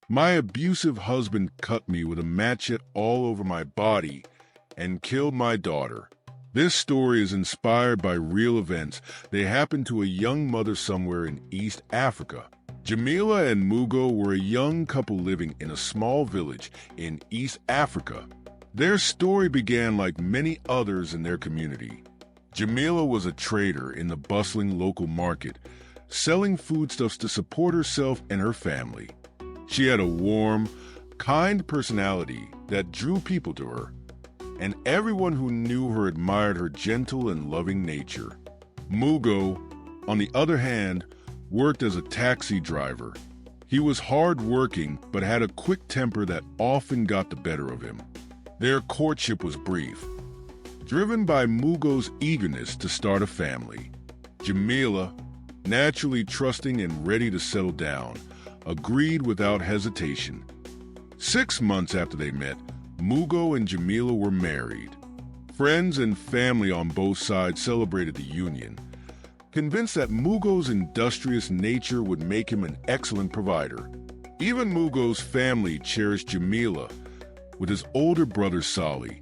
My abusive husband cut me with a machete all over my body and killed my daughter. This story is inspired by real events. They happened to a young mother somewhere in East Africa. Jamila and Mugo were a young couple living in a small village in East Africa. Their story began like many others in their community. Jamila was a trader in the bustling local market, selling foodstuffs to support herself and her family. She had a warm, kind personality that drew people to her, and everyone who knew her admired her gentle and loving nature. Mugo, on the other hand, worked as a taxi driver. He was hard-working but had a quick temper that often got the better of him. Their courtship was brief, driven by Mugo's eagerness to start a family. Jamila, naturally trusting and ready to settle down, agreed without hesitation. 6 months after they met, Mugo and Jamila were married. Friends and family on both sides celebrated the union, convinced that Mugo's industrious nature would make him an excellent provider. Even Mugo's family cherished Jamila with his older brother Sali,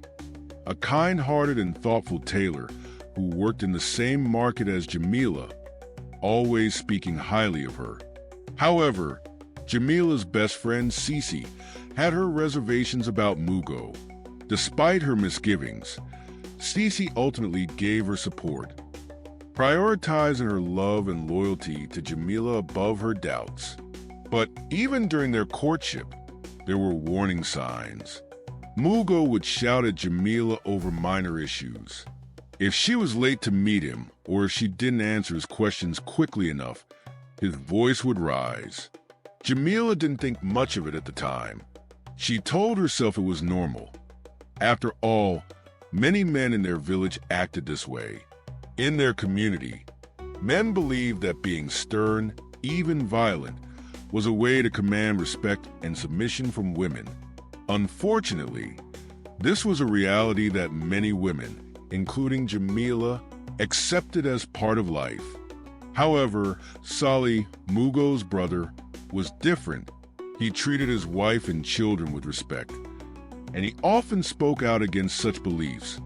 a kind-hearted and thoughtful tailor who worked in the same market as Jamila, always speaking highly of her. However, Jamila's best friend Cece had her reservations about Mugo. Despite her misgivings, Cece ultimately gave her support, prioritizing her love and loyalty to Jamila above her doubts. But even during their courtship, there were warning signs. Mugo would shout at Jamila over minor issues. If she was late to meet him, or if she didn't answer his questions quickly enough, his voice would rise. Jamila didn't think much of it at the time. She told herself it was normal. After all, many men in their village acted this way. In their community, men believed that being stern, even violent, was a way to command respect and submission from women. Unfortunately, this was a reality that many women, including Jamila, accepted as part of life. However, Sali, Mugo's brother, was different. He treated his wife and children with respect, and he often spoke out against such beliefs,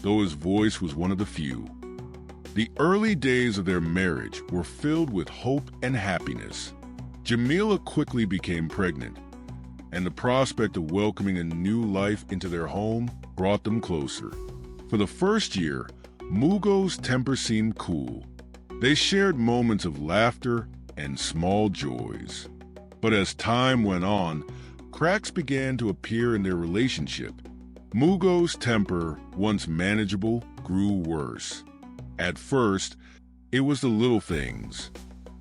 though his voice was one of the few. The early days of their marriage were filled with hope and happiness. Jamila quickly became pregnant, and the prospect of welcoming a new life into their home brought them closer. For the first year, Mugo's temper seemed cool. They shared moments of laughter and small joys. But as time went on, cracks began to appear in their relationship. Mugo's temper, once manageable, grew worse. At first, it was the little things.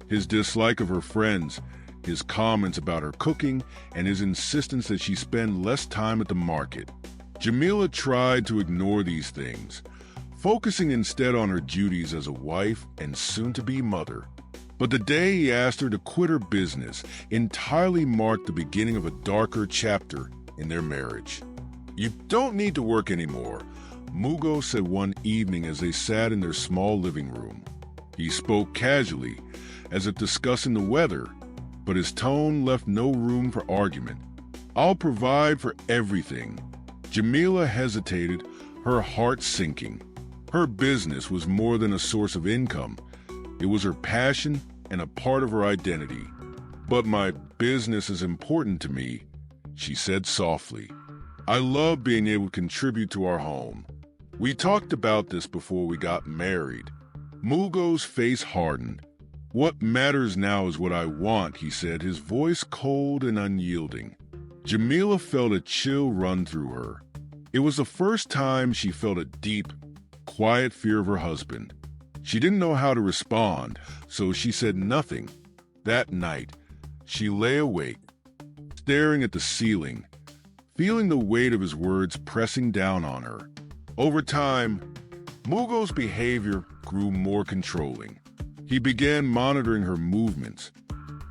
His dislike of her friends, his comments about her cooking, and his insistence that she spend less time at the market. Jamila tried to ignore these things, focusing instead on her duties as a wife and soon-to-be mother. But the day he asked her to quit her business entirely marked the beginning of a darker chapter in their marriage. "You don't need to work anymore," Mugo said one evening as they sat in their small living room. He spoke casually, as if discussing the weather, but his tone left no room for argument. "I'll provide for everything." Jamila hesitated, her heart sinking. Her business was more than a source of income. It was her passion and a part of her identity. "But my business is important to me," she said softly. "I love being able to contribute to our home. We talked about this before we got married." Mugo's face hardened. "What matters now is what I want," he said, his voice cold and unyielding. Jamila felt a chill run through her. It was the first time she felt a deep, quiet fear of her husband. She didn't know how to respond, so she said nothing. That night, she lay awake, staring at the ceiling, feeling the weight of his words pressing down on her. Over time, Mugo's behavior grew more controlling. He began monitoring her movements,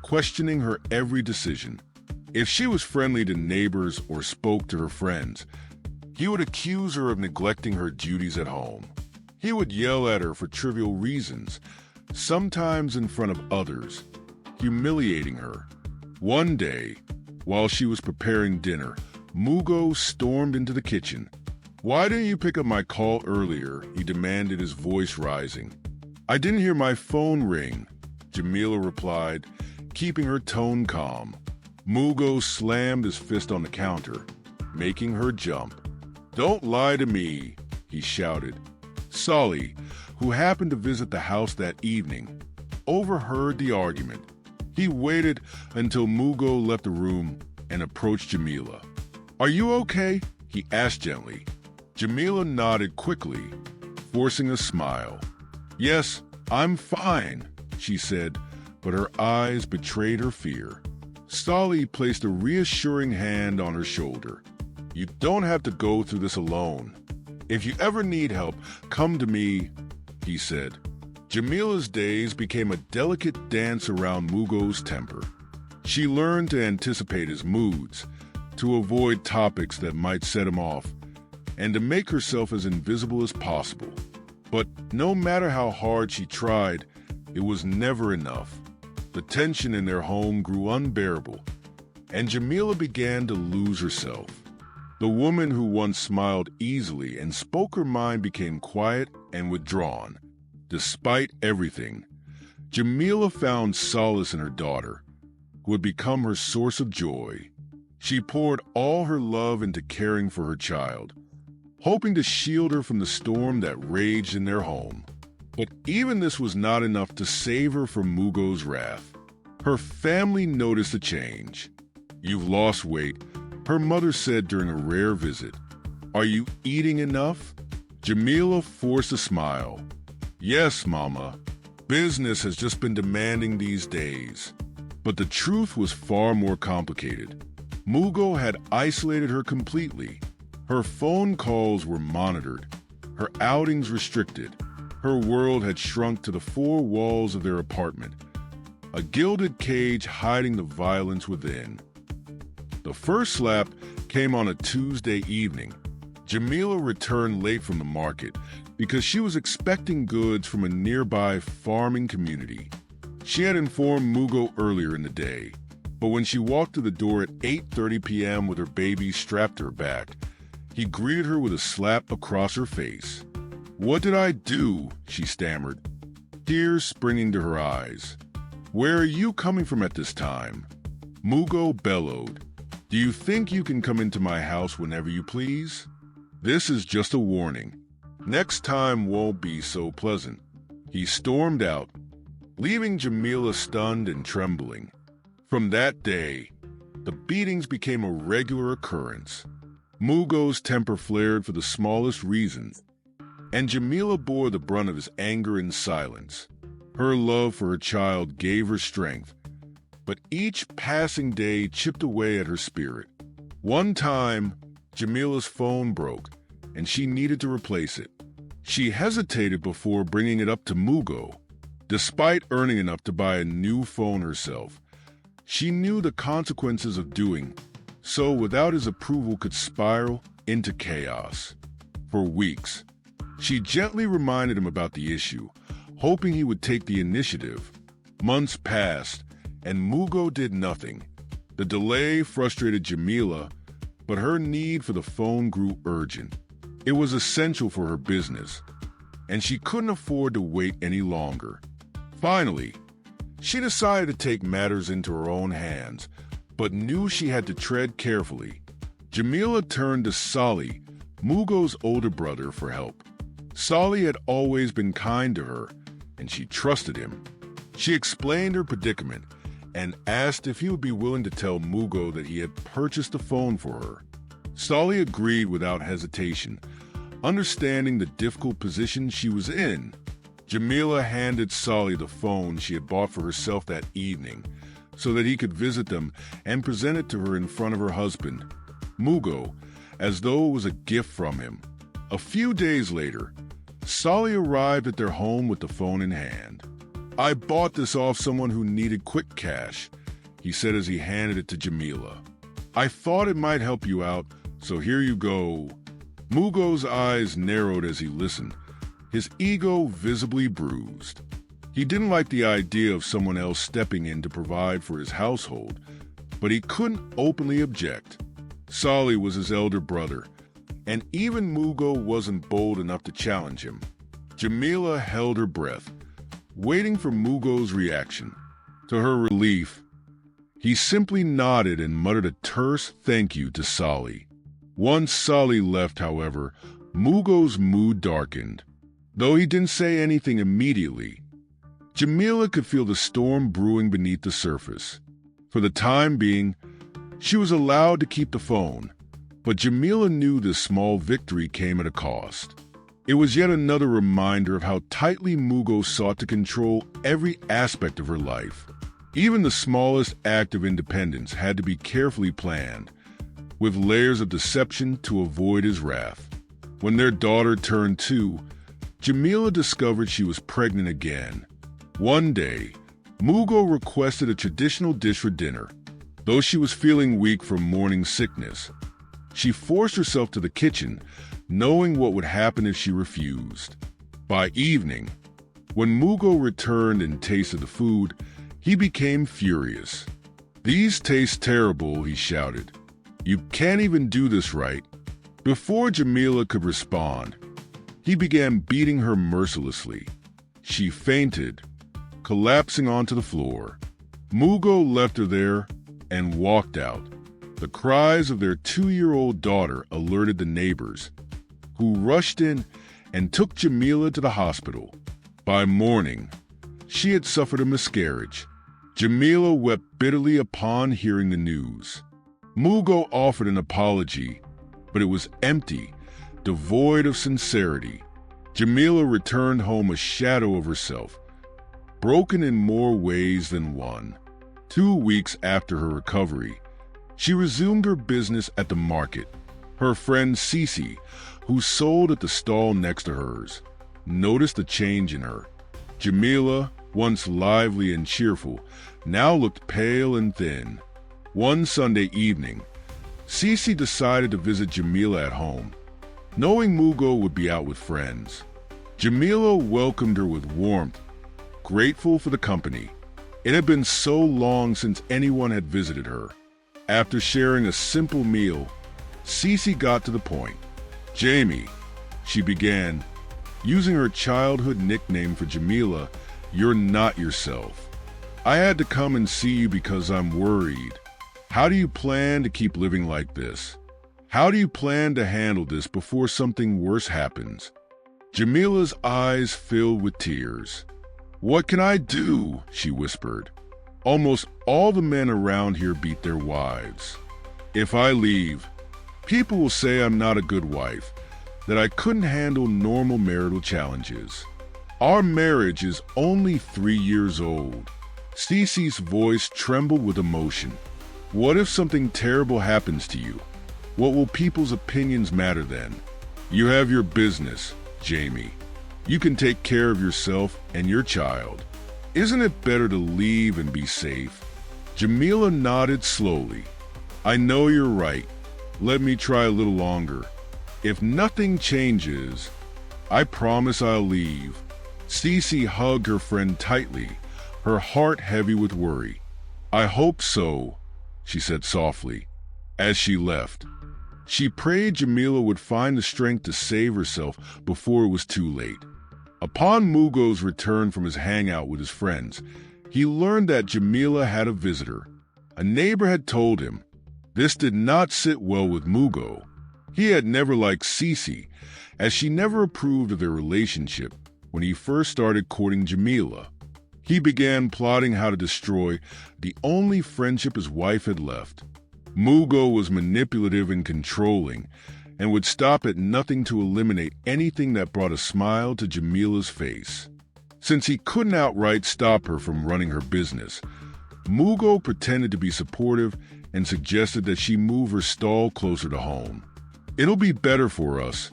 questioning her every decision. If she was friendly to neighbors or spoke to her friends, he would accuse her of neglecting her duties at home. He would yell at her for trivial reasons, sometimes in front of others, humiliating her. One day, While she was preparing dinner, Mugo stormed into the kitchen. "Why didn't you pick up my call earlier?" he demanded, his voice rising. "I didn't hear my phone ring," Jamila replied, keeping her tone calm. Mugo slammed his fist on the counter, making her jump. "Don't lie to me," he shouted. Solly, who happened to visit the house that evening, overheard the argument. He waited until Mugo left the room and approached Jamila. "Are you okay?" he asked gently. Jamila nodded quickly, forcing a smile. "Yes, I'm fine," she said, but her eyes betrayed her fear. Solly placed a reassuring hand on her shoulder. "You don't have to go through this alone. If you ever need help, come to me," he said. Jamila's days became a delicate dance around Mugo's temper. She learned to anticipate his moods, to avoid topics that might set him off, and to make herself as invisible as possible. But no matter how hard she tried, it was never enough. The tension in their home grew unbearable, and Jamila began to lose herself. The woman who once smiled easily and spoke her mind became quiet and withdrawn. Despite everything, Jamila found solace in her daughter, who had become her source of joy. She poured all her love into caring for her child, hoping to shield her from the storm that raged in their home. But even this was not enough to save her from Mugo's wrath. Her family noticed a change. "You've lost weight," her mother said during a rare visit. "Are you eating enough?" Jamila forced a smile. "Yes, Mama. Business has just been demanding these days." But the truth was far more complicated. Mugo had isolated her completely. Her phone calls were monitored, her outings restricted. Her world had shrunk to the four walls of their apartment, a gilded cage hiding the violence within. The first slap came on a Tuesday evening. Jamila returned late from the market because she was expecting goods from a nearby farming community. She had informed Mugo earlier in the day, but when she walked to the door at 8:30 p.m. with her baby strapped to her back, he greeted her with a slap across her face. "What did I do?" she stammered, tears springing to her eyes. "Where are you coming from at this time?" Mugo bellowed. "Do you think you can come into my house whenever you please? This is just a warning. Next time won't be so pleasant." He stormed out, leaving Jamila stunned and trembling. From that day, the beatings became a regular occurrence. Mugo's temper flared for the smallest reasons, and Jamila bore the brunt of his anger in silence. Her love for her child gave her strength, but each passing day chipped away at her spirit. One time, Jamila's phone broke, and she needed to replace it. She hesitated before bringing it up to Mugo. Despite earning enough to buy a new phone herself, she knew the consequences of doing so without his approval could spiral into chaos. For weeks, she gently reminded him about the issue, hoping he would take the initiative. Months passed, and Mugo did nothing. The delay frustrated Jamila, but her need for the phone grew urgent. It was essential for her business, and she couldn't afford to wait any longer. Finally, she decided to take matters into her own hands, but knew she had to tread carefully. Jamila turned to Solly, Mugo's older brother, for help. Solly had always been kind to her, and she trusted him. She explained her predicament and asked if he would be willing to tell Mugo that he had purchased the phone for her. Solly agreed without hesitation, understanding the difficult position she was in. Jamila handed Solly the phone she had bought for herself that evening so that he could visit them and present it to her in front of her husband, Mugo, as though it was a gift from him. A few days later, Solly arrived at their home with the phone in hand. "I bought this off someone who needed quick cash," he said as he handed it to Jamila. "I thought it might help you out, so here you go." Mugo's eyes narrowed as he listened, his ego visibly bruised. He didn't like the idea of someone else stepping in to provide for his household, but he couldn't openly object. Solly was his elder brother, and even Mugo wasn't bold enough to challenge him. Jamila held her breath, waiting for Mugo's reaction. To her relief, he simply nodded and muttered a terse thank you to Solly. Once Solly left, however, Mugo's mood darkened. Though he didn't say anything immediately, Jamila could feel the storm brewing beneath the surface. For the time being, she was allowed to keep the phone, but Jamila knew this small victory came at a cost. It was yet another reminder of how tightly Mugo sought to control every aspect of her life. Even the smallest act of independence had to be carefully planned, with layers of deception to avoid his wrath. When their daughter turned 2, Jamila discovered she was pregnant again. One day, Mugo requested a traditional dish for dinner. Though she was feeling weak from morning sickness, she forced herself to the kitchen, knowing what would happen if she refused. By evening, when Mugo returned and tasted the food, he became furious. "These taste terrible," he shouted. "You can't even do this right." Before Jamila could respond, he began beating her mercilessly. She fainted, collapsing onto the floor. Mugo left her there and walked out. The cries of their 2-year-old daughter alerted the neighbors, who rushed in and took Jamila to the hospital. By morning, she had suffered a miscarriage. Jamila wept bitterly upon hearing the news. Mugo offered an apology, but it was empty, devoid of sincerity. Jamila returned home a shadow of herself, broken in more ways than one. 2 weeks after her recovery, she resumed her business at the market. Her friend Cece, who sold at the stall next to hers, noticed the change in her. Jamila, once lively and cheerful, now looked pale and thin. One Sunday evening, Cece decided to visit Jamila at home, knowing Mugo would be out with friends. Jamila welcomed her with warmth, grateful for the company. It had been so long since anyone had visited her. After sharing a simple meal, Cece got to the point. "Jamie," she began, using her childhood nickname for Jamila, "you're not yourself. I had to come and see you because I'm worried. How do you plan to keep living like this? How do you plan to handle this before something worse happens?" Jamila's eyes filled with tears. "What can I do?" she whispered. "Almost all the men around here beat their wives. If I leave, people will say I'm not a good wife, that I couldn't handle normal marital challenges. Our marriage is only 3 years old." Cece's voice trembled with emotion. "What if something terrible happens to you? What will people's opinions matter then? You have your business, Jamie. You can take care of yourself and your child. Isn't it better to leave and be safe?" Jamila nodded slowly. "I know you're right. Let me try a little longer. If nothing changes, I promise I'll leave." Cece hugged her friend tightly, her heart heavy with worry. "I hope so," she said softly. As she left, she prayed Jamila would find the strength to save herself before it was too late. Upon Mugo's return from his hangout with his friends, he learned that Jamila had a visitor. A neighbor had told him. This did not sit well with Mugo. He had never liked Cece, as she never approved of their relationship when he first started courting Jamila. He began plotting how to destroy the only friendship his wife had left. Mugo was manipulative and controlling, and would stop at nothing to eliminate anything that brought a smile to Jamila's face. Since he couldn't outright stop her from running her business, Mugo pretended to be supportive and suggested that she move her stall closer to home. "It'll be better for us,"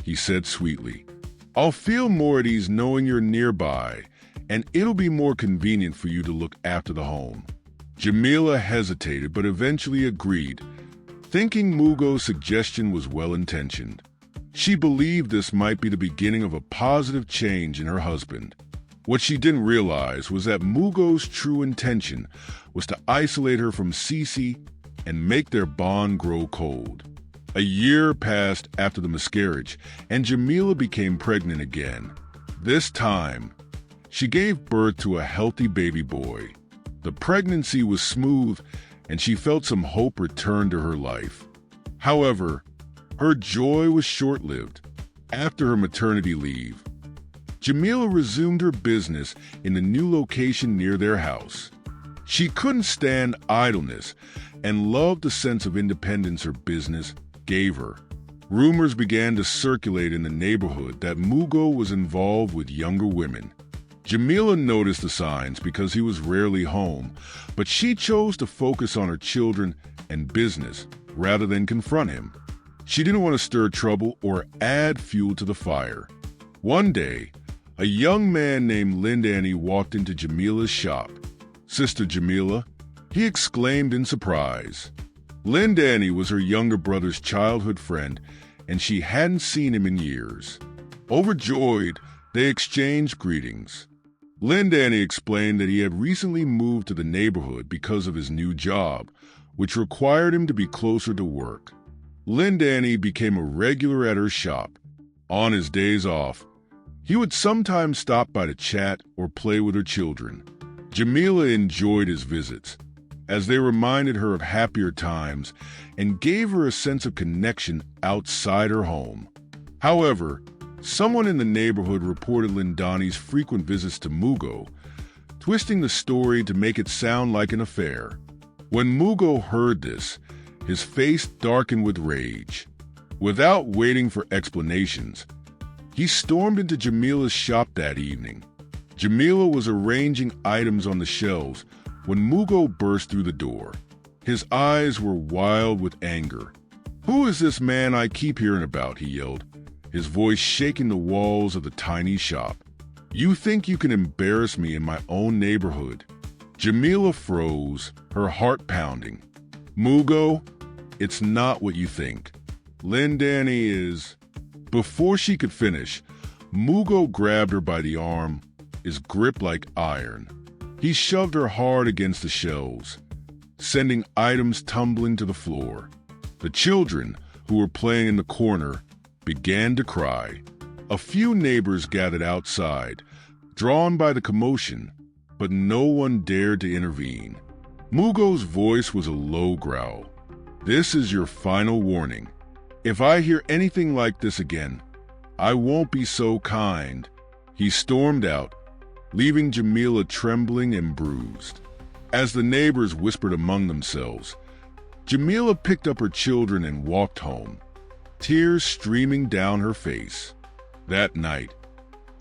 he said sweetly. "I'll feel more at ease knowing you're nearby, and it'll be more convenient for you to look after the home." Jamila hesitated but eventually agreed, thinking Mugo's suggestion was well-intentioned. She believed this might be the beginning of a positive change in her husband. What she didn't realize was that Mugo's true intention was to isolate her from Cece and make their bond grow cold. A year passed after the miscarriage, and Jamila became pregnant again. This time, she gave birth to a healthy baby boy. The pregnancy was smooth, and she felt some hope return to her life. However, her joy was short-lived. After her maternity leave, Jamila resumed her business in the new location near their house. She couldn't stand idleness and loved the sense of independence her business gave her. Rumors began to circulate in the neighborhood that Mugo was involved with younger women. Jamila noticed the signs because he was rarely home, but she chose to focus on her children and business rather than confront him. She didn't want to stir trouble or add fuel to the fire. One day, a young man named Lindani walked into Jamila's shop. "Sister Jamila," he exclaimed in surprise. Lindani was her younger brother's childhood friend, and she hadn't seen him in years. Overjoyed, they exchanged greetings. Lindani explained that he had recently moved to the neighborhood because of his new job, which required him to be closer to work. Lindani became a regular at her shop. On his days off, he would sometimes stop by to chat or play with her children. Jamila enjoyed his visits, as they reminded her of happier times and gave her a sense of connection outside her home. However, someone in the neighborhood reported Lindani's frequent visits to Mugo, twisting the story to make it sound like an affair. When Mugo heard this, his face darkened with rage. Without waiting for explanations, he stormed into Jamila's shop that evening. Jamila was arranging items on the shelves when Mugo burst through the door. His eyes were wild with anger. "Who is this man I keep hearing about?" he yelled, his voice shaking the walls of the tiny shop. "You think you can embarrass me in my own neighborhood?" Jamila froze, her heart pounding. "Mugo, it's not what you think. Lindani is—" Before she could finish, Mugo grabbed her by the arm, his grip like iron. He shoved her hard against the shelves, sending items tumbling to the floor. The children, who were playing in the corner, began to cry. A few neighbors gathered outside, drawn by the commotion, but no one dared to intervene. Mugo's voice was a low growl. "This is your final warning. If I hear anything like this again, I won't be so kind." He stormed out, leaving Jamila trembling and bruised. As the neighbors whispered among themselves, Jamila picked up her children and walked home, tears streaming down her face. That night,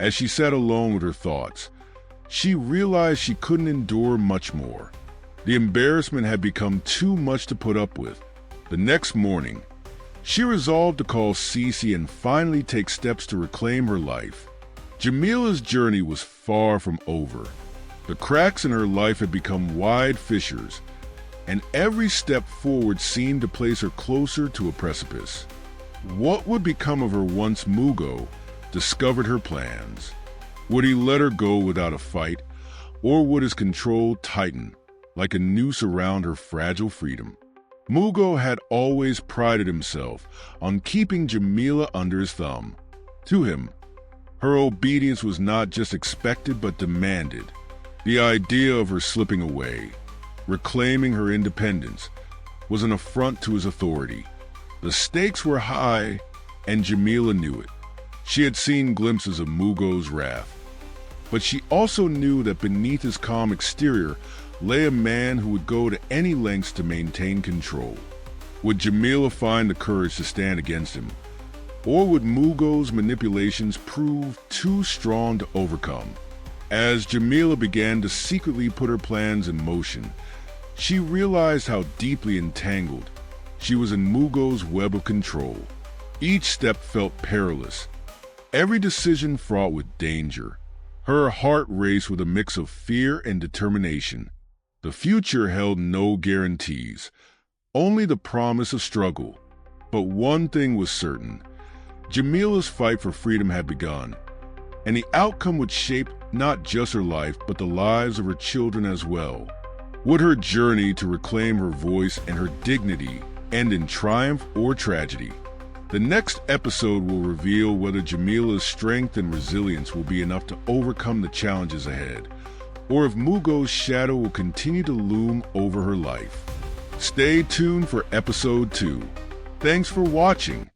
as she sat alone with her thoughts, she realized she couldn't endure much more. The embarrassment had become too much to put up with. The next morning, she resolved to call Cece and finally take steps to reclaim her life. Jamila's journey was far from over. The cracks in her life had become wide fissures, and every step forward seemed to place her closer to a precipice. What would become of her once Mugo discovered her plans? Would he let her go without a fight, or would his control tighten like a noose around her fragile freedom? Mugo had always prided himself on keeping Jamila under his thumb. To him, her obedience was not just expected but demanded. The idea of her slipping away, reclaiming her independence, was an affront to his authority. The stakes were high, and Jamila knew it. She had seen glimpses of Mugo's wrath, but she also knew that beneath his calm exterior lay a man who would go to any lengths to maintain control. Would Jamila find the courage to stand against him, or would Mugo's manipulations prove too strong to overcome? As Jamila began to secretly put her plans in motion, she realized how deeply entangled she was in Mugo's web of control. Each step felt perilous, every decision fraught with danger. Her heart raced with a mix of fear and determination. The future held no guarantees, only the promise of struggle. But one thing was certain: Jamila's fight for freedom had begun, and the outcome would shape not just her life, but the lives of her children as well. Would her journey to reclaim her voice and her dignity end in triumph or tragedy? The next episode will reveal whether Jamila's strength and resilience will be enough to overcome the challenges ahead, or if Mugo's shadow will continue to loom over her life. Stay tuned for episode 2. Thanks for watching.